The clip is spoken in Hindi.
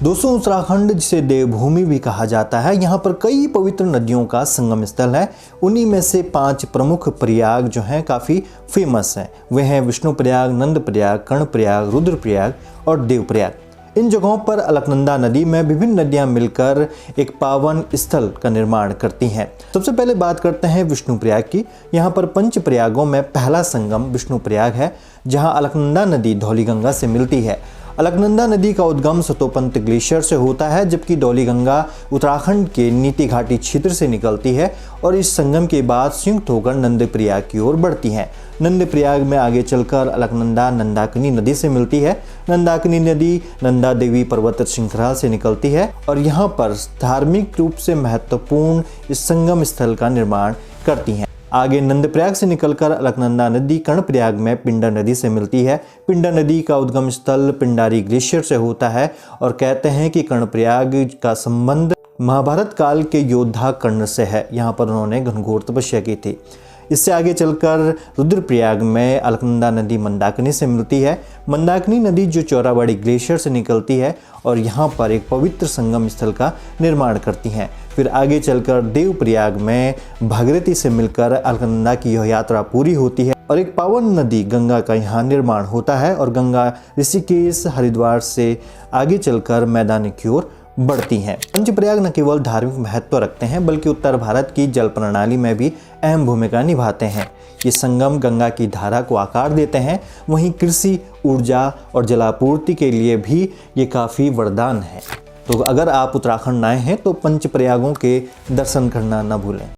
दोस्तों, उत्तराखंड जिसे देवभूमि भी कहा जाता है, यहाँ पर कई पवित्र नदियों का संगम स्थल है। उन्हीं में से 5 प्रमुख प्रयाग जो हैं काफ़ी फेमस हैं। वे हैं विष्णु प्रयाग, नंद प्रयाग, कर्ण प्रयाग, रुद्र प्रयाग और देव प्रयाग। इन जगहों पर अलकनंदा नदी में विभिन्न नदियां मिलकर एक पावन स्थल का निर्माण करती हैं। सबसे पहले बात करते हैं विष्णु प्रयाग की। यहाँ पर पंच प्रयागों में पहला संगम विष्णु प्रयाग है, जहाँ अलकनंदा नदी धौलीगंगा से मिलती है। अलकनंदा नदी का उद्गम सतोपंत ग्लेशियर से होता है, जबकि धौलीगंगा उत्तराखंड के नीति घाटी क्षेत्र से निकलती है और इस संगम के बाद संयुक्त होकर नंद प्रयाग की ओर बढ़ती हैं। नंद प्रयाग में आगे चलकर अलकनंदा नंदाकिनी नदी से मिलती है। नंदाकिनी नदी नंदा देवी पर्वत श्रृंखला से निकलती है और यहाँ पर धार्मिक रूप से महत्वपूर्ण इस संगम स्थल का निर्माण करती हैं। आगे नंद प्रयाग से निकलकर अलकनंदा नदी कर्ण प्रयाग में पिंडा नदी से मिलती है। पिंडा नदी का उद्गम स्थल पिंडारी ग्लेशियर से होता है और कहते हैं कि कर्ण प्रयाग का संबंध महाभारत काल के योद्धा कर्ण से है। यहाँ पर उन्होंने घनघोर तपस्या की थी। इससे आगे चलकर रुद्रप्रयाग में अलकनंदा नदी मंदाकिनी से मिलती है। मंदाकिनी नदी जो चौराबाड़ी ग्लेशियर से निकलती है और यहाँ पर एक पवित्र संगम स्थल का निर्माण करती हैं। फिर आगे चलकर देवप्रयाग में भागीरथी से मिलकर अलकनंदा की यह यात्रा पूरी होती है और एक पावन नदी गंगा का यहाँ निर्माण होता है और गंगा ऋषिकेश हरिद्वार से आगे चलकर मैदान की ओर बढ़ती हैं। पंचप्रयाग न केवल धार्मिक महत्व रखते हैं बल्कि उत्तर भारत की जल प्रणाली में भी अहम भूमिका निभाते हैं। ये संगम गंगा की धारा को आकार देते हैं। वहीं कृषि, ऊर्जा और जलापूर्ति के लिए भी ये काफ़ी वरदान है। तो अगर आप उत्तराखंड आए हैं तो पंचप्रयागों के दर्शन करना न भूलें।